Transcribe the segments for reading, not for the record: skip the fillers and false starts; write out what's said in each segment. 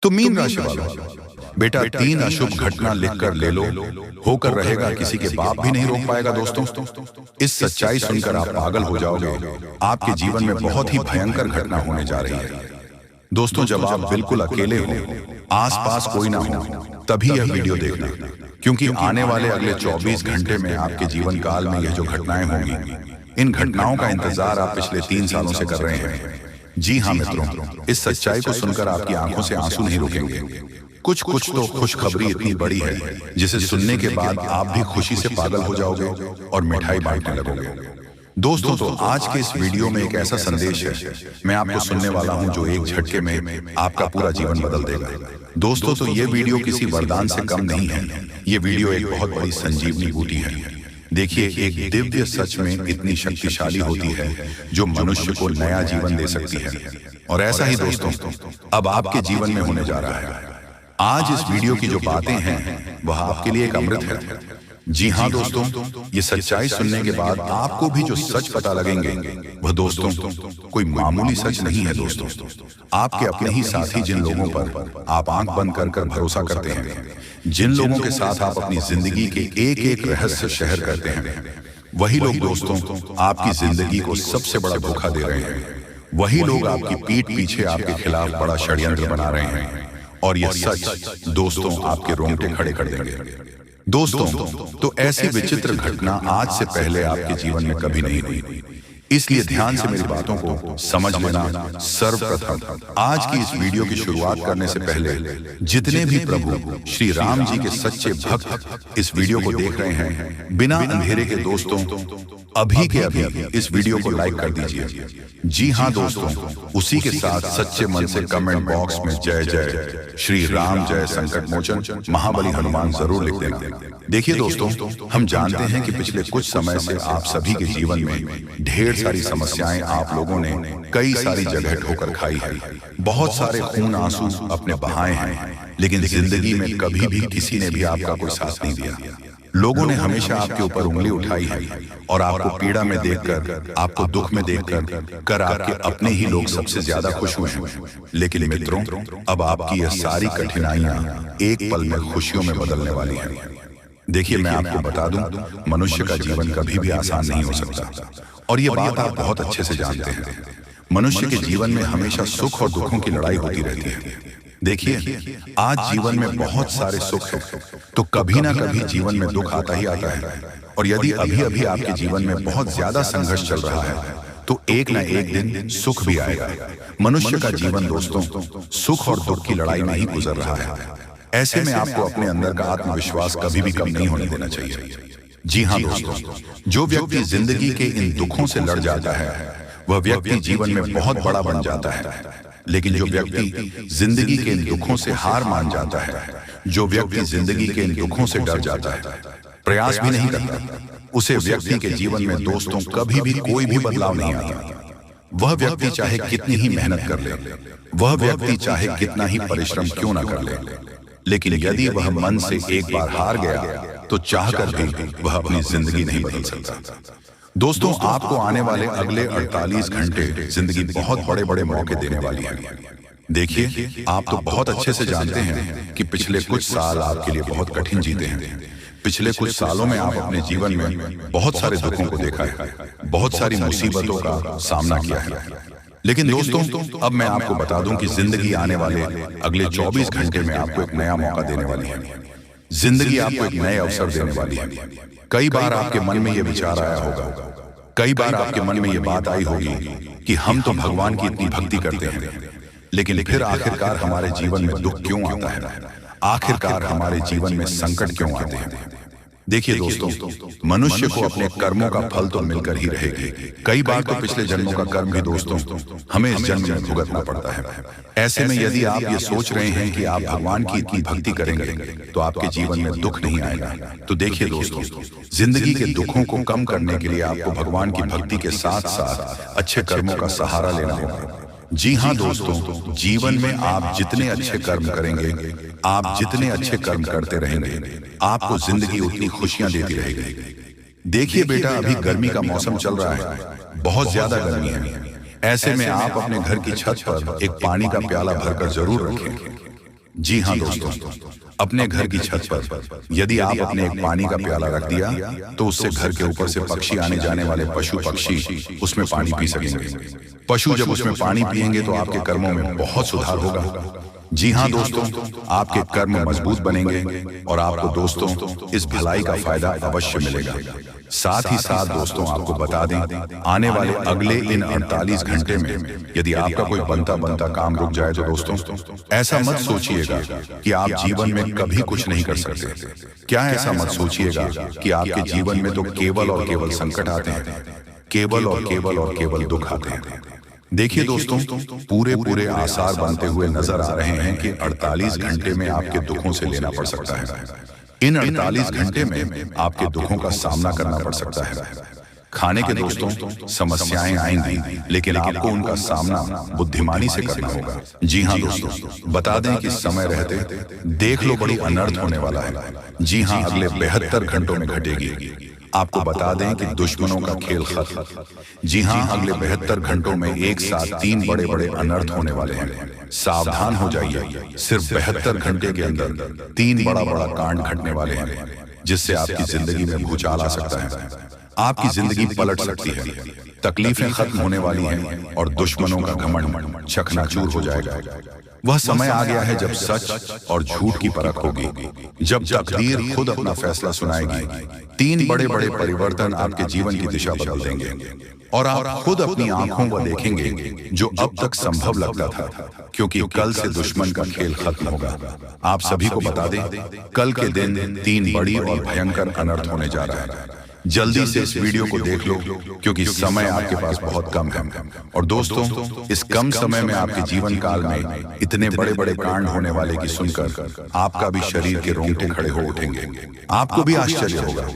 तो मीन राशि वालों, बेटा 3 अशुभ घटना लिखकर ले लो, होकर रहेगा किसी के बाप भी नहीं रोक पाएगा। दोस्तों, इस सच्चाई सुनकर आप पागल हो जाओगे। आपके जीवन में बहुत ही भयंकर घटना होने जा रही है। दोस्तों, जब आप बिल्कुल अकेले हो, आसपास कोई ना हो, तभी यह वीडियो देखना, क्योंकि आने वाले अगले 24 घंटे में आपके जीवन काल में यह जो घटनाएं होंगी, इन घटनाओं का इंतजार आप पिछले 3 सालों से कर रहे हैं। जी हाँ मित्रों, इस सच्चाई को सुनकर आपकी आंखों से आंसू नहीं रुकेंगे। कुछ तो खुशखबरी इतनी बड़ी है जिसे सुनने के बाद आप भी खुशी से पागल हो जाओगे और मिठाई बांटने लगोगे। दोस्तों, तो आज के इस वीडियो में एक ऐसा संदेश है मैं आपको सुनने वाला हूं जो एक झटके में आपका पूरा जीवन बदल देगा। दोस्तों, तो ये वीडियो किसी वरदान से कम नहीं है। ये वीडियो एक बहुत बड़ी संजीवनी बूटी है। देखिए, एक दिव्य सच में इतनी शक्तिशाली होती है जो मनुष्य को नया जीवन दे सकती है। और ऐसा ही दोस्तों अब आपके जीवन में होने जा रहा है। आज इस वीडियो की जो बातें हैं वह आपके लिए एक अमृत है। जी हाँ दोस्तों, ये सच्चाई सुनने के बाद आपको भी जो सच पता लगेंगे वह दोस्तों कोई मामूली सच नहीं है। दोस्तों, आपके अपने ही साथी, जिन लोगों पर आप आंख बंद कर भरोसा करते हैं, जिन लोगों के साथ आप अपनी जिंदगी के एक एक रहस्य शेयर करते हैं, वही लोग दोस्तों आपकी जिंदगी को सबसे बड़ा धोखा दे रहे हैं। वही लोग आपकी पीठ पीछे आपके खिलाफ बड़ा षड्यंत्र बना रहे हैं। और यह सच दोस्तों आपके रोंगटे खड़े कर देंगे। दोस्तों, तो ऐसी विचित्र घटना आज से पहले आपके जीवन में कभी नहीं हुई, इसलिए ध्यान से मेरी बातों को समझ लेना। सर्वप्रथम आज की इस वीडियो की शुरुआत करने से पहले जितने भी प्रभु श्री राम जी के सच्चे भक्त इस वीडियो को देख रहे हैं, बिना अंधेरे के दोस्तों अभी के अभी इस वीडियो को लाइक कर दीजिए। जी हाँ दोस्तों, उसी के साथ सच्चे मन से कमेंट बॉक्स में जय जय श्री राम, जय संकट मोचन महाबली हनुमान जरूर लिख देना। देखिए दोस्तों, हम जानते हैं कि पिछले कुछ समय से आप सभी के जीवन में ढेर सारी समस्याएं आप लोगों ने कई सारी जगह ठोकर खाई है। बहुत सारे खून आंसू अपने बहाए हैं, लेकिन जिंदगी में कभी भी किसी ने भी आपका कोई साथ नहीं दिया। लोगों ने हमेशा आपके ऊपर उंगली उठाई है और आपको पीड़ा में देखकर, आपको दुख में देखकर आपके अपने ही लोग सबसे ज्यादा खुश हुए हैं। लेकिन मित्रों, अब आपकी यह सारी कठिनाइयां एक पल में खुशियों में बदलने वाली हैं। देखिए, मैं आपको बता दूं, मनुष्य का जीवन कभी भी आसान नहीं हो सकता, और ये बात आप बहुत अच्छे से जानते हैं। मनुष्य के जीवन में हमेशा सुख और दुखों की लड़ाई होती रहती है। देखिए, आज जीवन में बहुत सारे सुख है, तो कभी ना कभी जीवन में दुख आता ही आता है। और यदि अभी अभी आपके जीवन में बहुत ज्यादा संघर्ष चल रहा है, तो एक ना एक दिन सुख भी आएगा। मनुष्य का जीवन दोस्तों सुख और दुख की लड़ाई में ही गुजर रहा है। ऐसे में आपको अपने अंदर का आत्मविश्वास कभी भी कम नहीं होने देना चाहिए। जी हाँ दोस्तों, जो व्यक्ति जिंदगी के इन दुखों से लड़ जाता है वह व्यक्ति जीवन में बहुत बड़ा बन जाता है। लेकिन जो व्यक्ति जिंदगी के इन दुखों से हार मान जाता है, जो व्यक्ति जिंदगी के इन दुखों से डर जाता है, प्रयास भी नहीं करता, उसे व्यक्ति के जीवन में दोस्तों कभी भी कोई भी बदलाव नहीं आता। वह व्यक्ति चाहे कितनी ही मेहनत कर ले, वह व्यक्ति चाहे कितना ही परिश्रम क्यों ना कर ले, लेकिन यदि वह मन से एक बार हार गया तो चाहकर भी वह अपनी जिंदगी नहीं बदल सकता। दोस्तों, आपको आने वाले अगले 48 घंटे जिंदगी बहुत बड़े बड़े मौके देने वाली है। देखिए, आप तो बहुत अच्छे से जानते हैं कि पिछले कुछ साल आपके लिए बहुत कठिन जीते हैं। पिछले कुछ सालों में आप अपने जीवन में बहुत सारे दुखों को देखा है, बहुत सारी मुसीबतों का सामना किया है। लेकिन दोस्तों, अब मैं आपको बता दूं कि जिंदगी आने वाले अगले 24 घंटे में आपको एक नया मौका देने वाली है। जिंदगी आपको एक नए अवसर देने वाली है। कई बार आपके मन में यह विचार आया होगा, कई बार आपके मन में यह बात आई होगी कि हम तो भगवान की इतनी भक्ति करते हैं, लेकिन फिर आखिरकार हमारे जीवन में दुख क्यों आता है, आखिरकार हमारे जीवन में संकट क्यों आते हैं। देखिए दोस्तों, मनुष्य को अपने कर्मों का फल तो मिलकर ही रहेगी। कई बार तो पिछले जन्मों का कर्म भी दोस्तों हमें इस जन्म में भुगतना पड़ता है। ऐसे में यदि आप ये सोच रहे हैं कि आप भगवान की इतनी भक्ति करेंगे तो आपके जीवन में दुख नहीं आएगा, तो देखिए दोस्तों, जिंदगी के दुखों को कम करने के लिए आपको भगवान की भक्ति के साथ साथ अच्छे कर्मों का सहारा लेना होगा। जी हाँ दोस्तों, जीवन में आप जितने अच्छे कर्म करेंगे, आप जितने अच्छे कर्म करते रहेंगे, आपको जिंदगी उतनी खुशियां देती रहेगी। देखिए बेटा, अभी गर्मी का मौसम चल रहा है, बहुत ज्यादा गर्मी है। ऐसे में आप अपने घर की छत पर एक पानी का प्याला भरकर जरूर रखें। जी हाँ दोस्तों, अपने घर की छत पर यदि आप अपने एक पानी का प्याला रख दिया तो उससे घर के ऊपर से पक्षी आने जाने वाले पशु पक्षी उसमें पानी पी सकेंगे। पशु जब उसमें पानी पिएंगे तो आपके कर्मों में बहुत सुधार होगा। जी हाँ दोस्तों, आपके कर्म मजबूत बनेंगे और आपको दोस्तों इस भलाई का फायदा अवश्य मिलेगा। साथ ही साथ दोस्तों आपको बता दें, आने वाले अगले इन 48 घंटे में यदि आपका कोई बनता काम रुक जाए तो दोस्तों ऐसा मत सोचिएगा कि आप जीवन में कभी कुछ नहीं कर सकते। क्या ऐसा मत सोचिएगा कि आपके जीवन में तो केवल और केवल संकट आते हैं, केवल और केवल दुख आते हैं। देखिए दोस्तों, पूरे आसार बनते हुए नजर आ रहे हैं कि 48 घंटे में आपके दुखों से लेना पड़ सकता है। इन 48 घंटे में आपके दुखों का सामना करना पड़ सकता है। खाने के दोस्तों समस्याएं आएंगी, लेकिन आपको उनका सामना बुद्धिमानी से करना होगा। जी हाँ दोस्तों, बता दें कि समय रहते देख लो बड़ी अनर्थ होने वाला है। जी हाँ, अगले 72 घंटों में घटेगी। आपको बता दें कि दुश्मनों का खेल खत्म। जी हाँ, अगले 72 घंटों में एक साथ 3 बड़े अनर्थ होने वाले हैं। सावधान हो जाइए, सिर्फ 72 घंटे के अंदर 3 बड़ा कांड घटने वाले हैं, जिससे आपकी जिंदगी में भूचाल आ सकता है। आपकी जिंदगी पलट सकती है, तकलीफें खत्म होने वाली हैं और दुश्मनों का घमंड चकनाचूर हो जाएगा। वह समय आ गया है जब सच और झूठ की परख होगी, जब तकदीर खुद अपना फैसला सुनाएगी। 3 बड़े परिवर्तन आपके जीवन की दिशा बदल देंगे और आप खुद अपनी आंखों को देखेंगे जो अब तक संभव लगता था, क्योंकि कल से दुश्मन का खेल खत्म होगा। आप सभी को बता दें, कल के दिन 3 बड़ी और भयंकर अनर्थ होने जा रहा है। जल्दी से इस वीडियो को देख लो, क्योंकि समय आपके पास बहुत कम है। और दोस्तों, इस कम समय में आपके जीवन काल में इतने बड़े कांड होने वाले की सुनकर आपका भी शरीर के रोंगटे खड़े हो उठेंगे। आपको भी आश्चर्य होगा।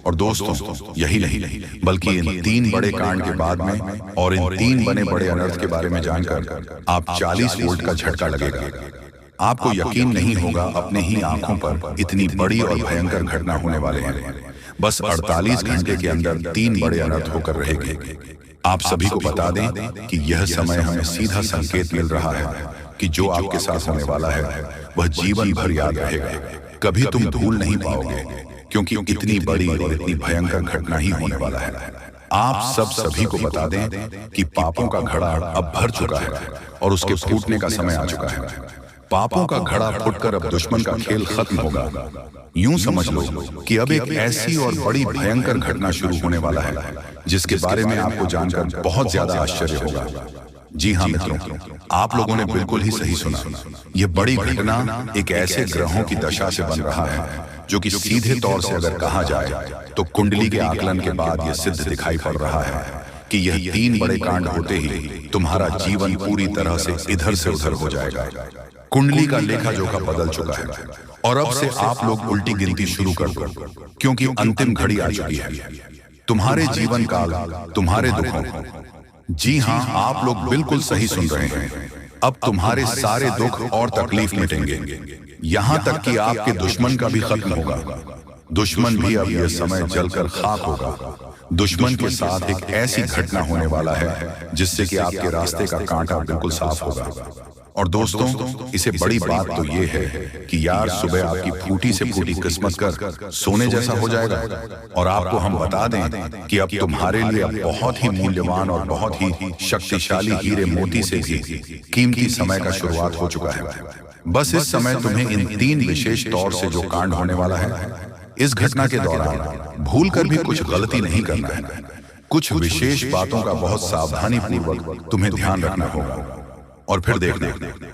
और दोस्तों, यही नहीं बल्कि इन 3 बड़े कांड के बाद में और इन 3 बड़े अनर्थ के बारे में जानकर आप 40 वोल्ट का झटका लगेगा। आपको यकीन नहीं होगा, अपने ही आंखों पर इतनी बड़ी और भयंकर घटना होने वाले हैं। बस 48 घंटे के अंदर 3 बड़े अनर्थ होकर रहेंगे। आप सभी को बता दें कि यह समय हमें सीधा संकेत मिल रहा है कि जो आपके साथ होने वाला है वह जीवन भर याद रहेगा, कभी तुम भूल नहीं पाओगे, क्योंकि इतनी बड़ी और इतनी भयंकर घटना ही होने वाला है। आप सभी को बता दें कि पापों का घड़ा अब भर चुका है और उसके फूटने का समय आ चुका है। पापों का घड़ा फूटकर अब दुश्मन का खेल खत्म होगा। यूं समझ लो कि अब एक ऐसी और बड़ी भयंकर घटना शुरू होने वाला है, जिसके बारे में आपको जानकर बहुत ज्यादा आश्चर्य होगा। जी हाँ मित्रों, आप लोगों ने बिल्कुल ही सही सुना। यह बड़ी घटना एक ऐसे ग्रहों की दशा से बन रहा है जो कि सीधे तौर से अगर कहा जाए तो कुंडली के आकलन के बाद यह सिद्ध दिखाई पड़ रहा है कि यह 3 बड़े कांड होते ही तुम्हारा जीवन पूरी तरह से इधर से उधर हो जाएगा। कुंडली का लेखा जोखा बदल चुका है और अब से आप लोग उल्टी गिनती शुरू कर दो, क्योंकि अंतिम घड़ी आ चुकी है। तुम्हारे जीवन काल, तुम्हारे दुखों, जी हाँ आप लोग बिल्कुल सही सुन रहे हैं, अब तुम्हारे सारे दुख और तकलीफ मिटेंगे। यहां तक कि आपके दुश्मन का भी खत्म होगा। दुश्मन भी अब यह समय जलकर खाक होगा। दुश्मन के साथ एक ऐसी घटना होने वाला है जिससे कि आपके रास्ते का कांटा बिल्कुल साफ होगा। और दोस्तों, इसे बड़ी बात तो ये है कि यार सुबह आपकी फूटी से फूटी किस्मत कर सोने जैसा हो जाएगा। और आपको हम बता दें कि अब तुम्हारे लिए बहुत ही मूल्यवान और बहुत ही शक्तिशाली हीरे मोती से भी कीमती समय का शुरुआत हो चुका है। बस इस समय तुम्हें इन 3 विशेष तौर से जो कांड होने वाला है, इस घटना के दौरान भूल कर भी कुछ गलती नहीं करना है। कुछ विशेष बातों का बहुत सावधानी पूर्वक तुम्हें ध्यान रखना होगा। और फिर देखना,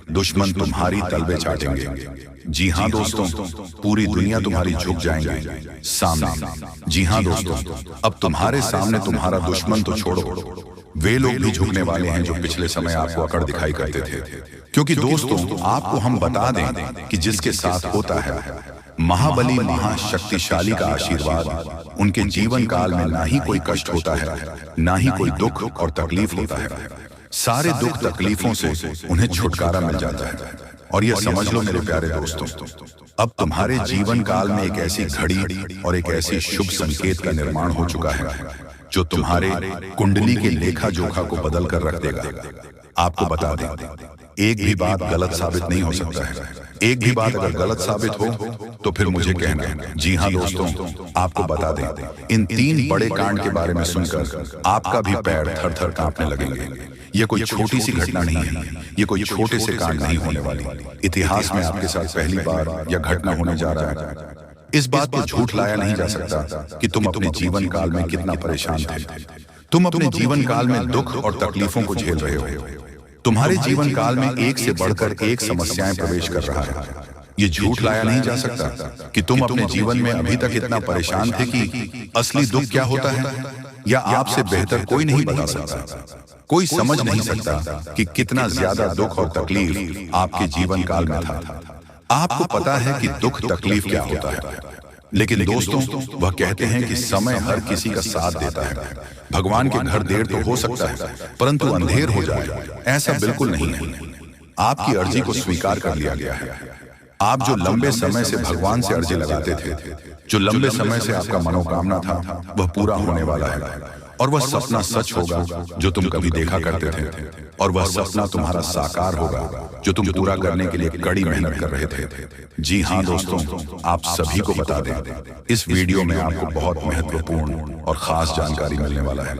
दुश्मन तुम्हारी तलवे चाटेंगे। जी हाँ दोस्तों, पूरी दुनिया तुम्हारी झुक जाएंगे सामने। जी हाँ दोस्तों, अब तुम्हारे सामने तुम्हारा दुश्मन तो छोड़ो, वे लोग भी झुकने वाले हैं जो पिछले समय आपको अकड़ दिखाई करते थे। क्योंकि दोस्तों, आपको हम बता दें कि जिसके साथ होता है महाबली महाशक्तिशाली का आशीर्वाद, उनके जीवन काल में ना ही कोई कष्ट होता है, ना ही कोई दुख और तकलीफ होता है। सारे दुख तकलीफों से उन्हें छुटकारा मिल जाता है। और यह समझ लो मेरे प्यारे दोस्तों, अब तुम्हारे जीवन काल में एक ऐसी घड़ी और एक ऐसी शुभ संकेत का निर्माण हो चुका है जो तुम्हारे कुंडली के लेखा जोखा को बदल कर रख देगा। आपको बता दें, एक भी बात गलत साबित नहीं हो सकता है। एक भी बात अगर गलत साबित हो तो फिर मुझे कहना। जी हाँ दोस्तों, आपको बता दें, इन 3 बड़े कांड के बारे में सुनकर आपका भी पैर थर थर कांपने लगेंगे। ये कोई छोटी सी घटना नहीं है, ये कोई छोटे से कांड नहीं होने वाली। इतिहास में आपके साथ पहली बार यह घटना होने जा रहा है। इस बात को झूठ लाया नहीं जा सकता कि तुम अपने जीवन काल में कितना परेशान थे। तुम अपने जीवन काल में दुख और तकलीफों को झेल रहे हो। तुम्हारे जीवन काल में एक से बढ़कर एक समस्याएं प्रवेश कर रहा है। ये झूठ लाया नहीं जा सकता कि तुम अपने जीवन में अभी तक इतना परेशान थे कि असली दुख क्या होता है, या आपसे बेहतर कोई नहीं बता सकता। कोई समझ नहीं सकता कि कितना ज्यादा दुख और तकलीफ आपके जीवन काल में था। आपको पता है कि दुख तकलीफ क्या होता है, लेकिन दोस्तों, वह कहते हैं कि समय हर किसी का साथ देता है। भगवान के घर देर तो हो सकता है, परंतु अंधेर हो जाए ऐसा बिल्कुल नहीं है। आपकी अर्जी को स्वीकार कर लिया गया है। आप जो लंबे समय से भगवान से अर्जी लगाते थे, जो लंबे समय से आपका मनोकामना था, वह पूरा होने वाला है। और वह सपना सच होगा जो तुम कभी देखा करते थे, और वह सपना तुम्हारा साकार होगा जो तुम पूरा करने के लिए कड़ी मेहनत कर रहे थे। जी हाँ दोस्तों, आप सभी को बता दें, इस वीडियो में आपको बहुत महत्वपूर्ण और खास जानकारी मिलने वाला है।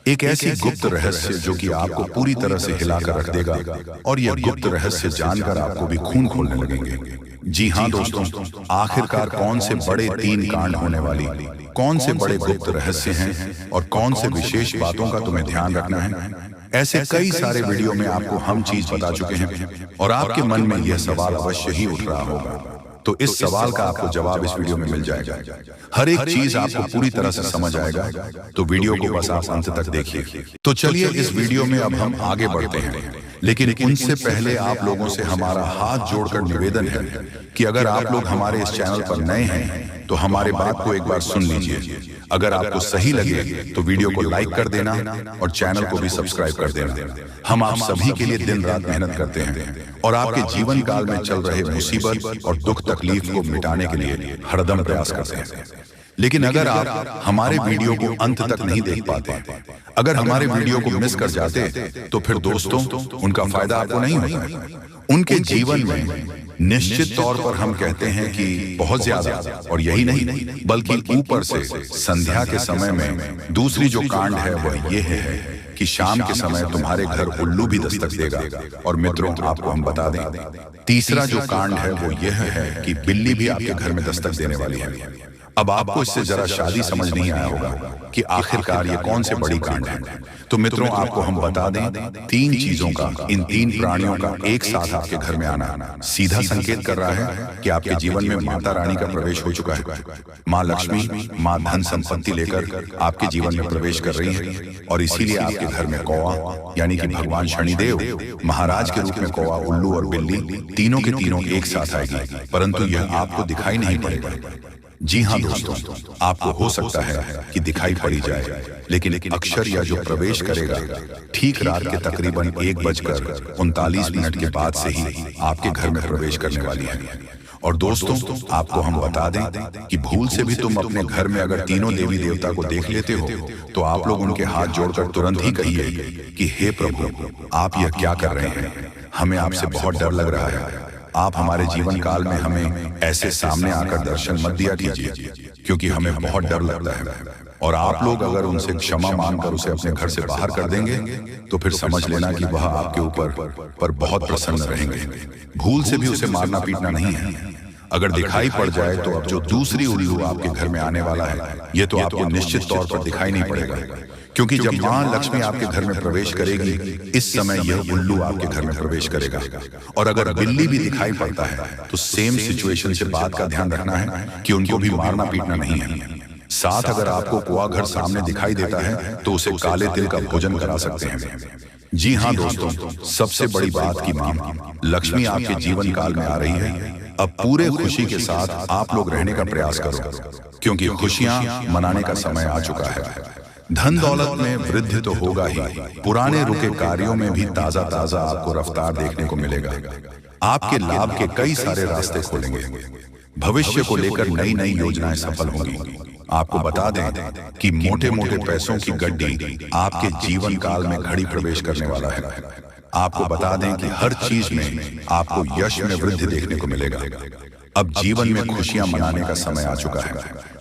एक ऐसी गुप्त रहस्य जो कि आपको पूरी तरह से हिलाकर रख देगा, और यह गुप्त रहस्य जानकर आपको भी खून खोलने लगेंगे। जी हाँ दोस्तों, आखिरकार कौन से बड़े 3 कांड होने वाली, कौन से बड़े गुप्त रहस्य हैं, और कौन से विशेष बातों का तुम्हें ध्यान रखना है। ऐसे कई सारे वीडियो में आपको हम चीज बता चुके हैं, और आपके मन में यह सवाल अवश्य ही उठ रहा होगा। तो इस सवाल का आपको जवाब इस वीडियो में मिल जाएगा। हर एक चीज आपको पूरी तरह से समझ आएगा, तो वीडियो को बस आप अंत तक देखिए। तो चलिए इस वीडियो में अब हम आगे बढ़ते हैं, लेकिन उनसे पहले आप लोगों से हमारा हाथ जोड़कर निवेदन है कि अगर आप लोग हमारे इस चैनल पर नए हैं तो हमारे बात को एक बार सुन लीजिए। अगर आपको सही लगे तो वीडियो को लाइक कर देना और चैनल को भी सब्सक्राइब कर देना। हम आप सभी के लिए दिन रात मेहनत करते हैं, और आपके जीवन काल में चल रहे मुसीबत और दुख तकलीफ को मिटाने के लिए हरदम प्रयास करते हैं। लेकिन अगर आप हमारे वीडियो को अंत तक नहीं देख पाते, अगर हमारे वीडियो को मिस कर जाते, तो फिर दोस्तों उनका फायदा आपको नहीं होगा। उनके जीवन में निश्चित तौर पर हम कहते हैं कि बहुत ज्यादा, और यही नहीं बल्कि ऊपर से संध्या के समय में दूसरी जो कांड है वह ये है कि शाम के समय तुम्हारे घर उल्लू भी दस्तक देगा। और मित्रों, आपको हम बता दें, तीसरा जो कांड है वो यह है कि बिल्ली भी आपके घर में दस्तक देने वाली है। अब आपको इससे जरा शादी समझ नहीं आया होगा कि आखिरकार ये कौन से बड़ी कांड है। तो मित्रों, आपको हम बता दें, 3 चीजों का, इन 3 प्राणियों का एक साथ आपके घर में आना सीधा संकेत कर रहा है कि आपके जीवन में माता रानी का प्रवेश हो चुका है। माँ लक्ष्मी, माँ धन संपत्ति लेकर आपके जीवन में प्रवेश कर रही है, और इसीलिए आपके घर में कौवा यानी कि भगवान शनिदेव महाराज के रूप में कौवा, उल्लू और बिल्ली तीनों के तीनों एक साथ आएगी, परंतु यह आपको दिखाई नहीं पड़ेगा। जी हाँ दोस्तों, आपको हो सकता है कि दिखाई पड़ी जाए, लेकिन अक्षर या जो प्रवेश करेगा ठीक रात के तकरीबन 1:39 के बाद से ही आपके घर में प्रवेश करने वाली है। और दोस्तों, आपको हम बता दें कि भूल से भी तुम अपने घर में अगर तीनों देवी देवता को देख लेते हो, तो आप लोग उनके हाथ जोड़कर तुरंत ही कहिए कि हे प्रभु, आप यह क्या कर रहे हैं। हमें आपसे बहुत डर लग रहा है। आप हमारे जीवन काल में हमें ऐसे सामने आकर दर्शन मत दिया कीजिए, क्योंकि हमें बहुत डर लगता है। और आप लोग अगर उनसे क्षमा मांगकर उसे अपने घर से बाहर कर देंगे, तो फिर समझ लेना कि वह आपके ऊपर बहुत प्रसन्न रहेंगे। भूल से भी उसे मारना पीटना नहीं है। अगर दिखाई पड़ जाए तो अब जो दूसरी उल्लू आपके घर में आने वाला है, ये तो आपको निश्चित तौर पर दिखाई नहीं पड़ेगा, क्योंकि जब माँ लक्ष्मी आपके घर में प्रवेश करेगी, इस समय यह उल्लू आपके घर में प्रवेश करेगा। और अगर बिल्ली भी दिखाई पड़ता है तो सेम सिचुएशन से बात का ध्यान रखना है कि उनको भी मारना पीटना नहीं है। साथ अगर आपको कुआ घर सामने दिखाई देता है तो उसे काले तिल का भोजन करा सकते हैं। जी हाँ दोस्तों, सबसे बड़ी बात की माँ लक्ष्मी आपके जीवन काल में आ रही है। अब पूरे खुशी के साथ आप लोग रहने का प्रयास करो, क्योंकि खुशियां मनाने का समय आ चुका है। धन दौलत में वृद्धि तो होगा ही, पुराने रुके कार्यों में भी ताजा ताजा आपको रफ्तार देखने को मिलेगा। आपके लाभ के कई सारे रास्ते खोलेंगे। भविष्य को लेकर नई नई योजनाएं सफल होंगी। आपको बता दें कि मोटे मोटे पैसों की गड्डी आपके जीवन काल में घड़ी प्रवेश करने वाला है। आपको बता दें कि हर चीज में आपको यश में वृद्धि देखने को मिलेगा। अब जीवन में खुशियां मनाने का समय आ चुका है।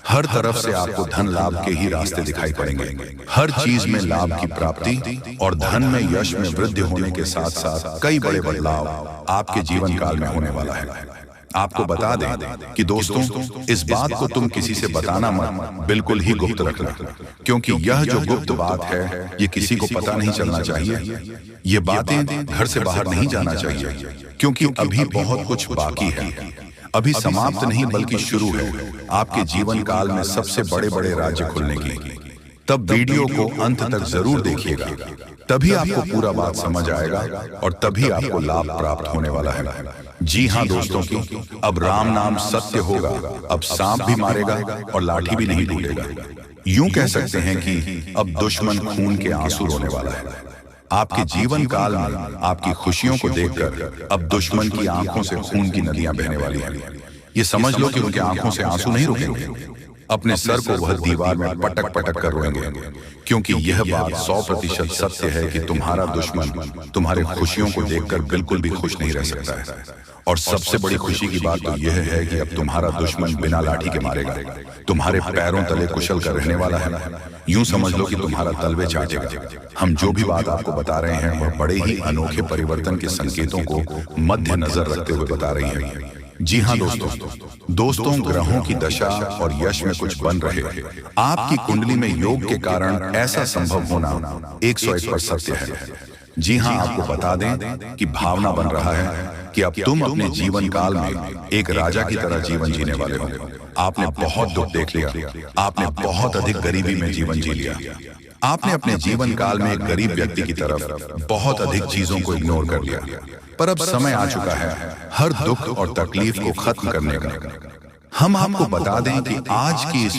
हर तरफ से आपको धन लाभ के ही रास्ते दिखाई पड़ेंगे। हर चीज में लाभ की प्राप्ति और धन में यश में वृद्धि होने के साथ साथ कई बड़े बदलाव आपके जीवन काल में होने वाला है। आपको बता दें कि दोस्तों, इस बात को तुम किसी से बताना मत, बिल्कुल ही गुप्त रखना, क्योंकि यह जो गुप्त बात है ये किसी को पता नहीं चलना चाहिए। ये बातें घर से बाहर नहीं जाना चाहिए, क्योंकि अभी बहुत कुछ बाकी है। अभी समाप्त नहीं बल्कि शुरू है आपके जीवन काल में सबसे बड़े बड़े राज्य खुलने की। तब वीडियो को अंत तक जरूर देखिएगा, तभी आपको पूरा बात समझ आएगा और तभी आपको लाभ प्राप्त होने वाला है। जी हाँ दोस्तों की, अब राम नाम सत्य होगा। अब सांप भी मारेगा और लाठी भी नहीं टूटेगा। यूं कह सकते हैं कि अब दुश्मन खून के आंसू रोने वाला है। आपके जीवन काल में आपकी खुशियों को देखकर अब दुश्मन की आंखों से खून की नदियां बहने वाली हैं। ये समझ लो कि उनकी आंखों से आंसू नहीं रुकेंगे। अपने सर को वह दीवार में पटक पटक कर रोएंगे, क्योंकि यह बात 100% सत्य है कि तुम्हारा दुश्मन तुम्हारे खुशियों को देखकर बिल्कुल भी खुश नहीं रह सकता है। और सबसे बड़ी खुशी की बात तो यह है कि अब तुम्हारा दुश्मन बिना लाठी के मारेगा, तुम्हारे पैरों तले कुशल कर रहने वाला है। यूं समझ लो कि तुम्हारा तलवे चाटेगा। हम जो भी बात आपको बता रहे हैं वह बड़े ही अनोखे परिवर्तन के संकेतों को मद्देनजर रखते हुए बता रही है। जी हाँ दोस्तों, ग्रहों की दशा और यश में कुछ बन रहे। आपकी कुंडली में योग के कारण ऐसा संभव होना 101% सत्य है। जी हाँ, आपको बता दें कि भावना बन रहा है कि अब तुम अपने जीवन काल में एक राजा की तरह जीवन जीने वाले हो। आपने बहुत दुख देख लिया, आपने बहुत अधिक गरीबी में जीवन जी लिया, आपने अपने जीवन काल में एक गरीब व्यक्ति की तरफ बहुत अधिक चीजों को इग्नोर कर लिया। पर अब समय आ चुका है हर दुख और तकलीफ को खत्म करने का। हम आपको बता दें कि आज की इस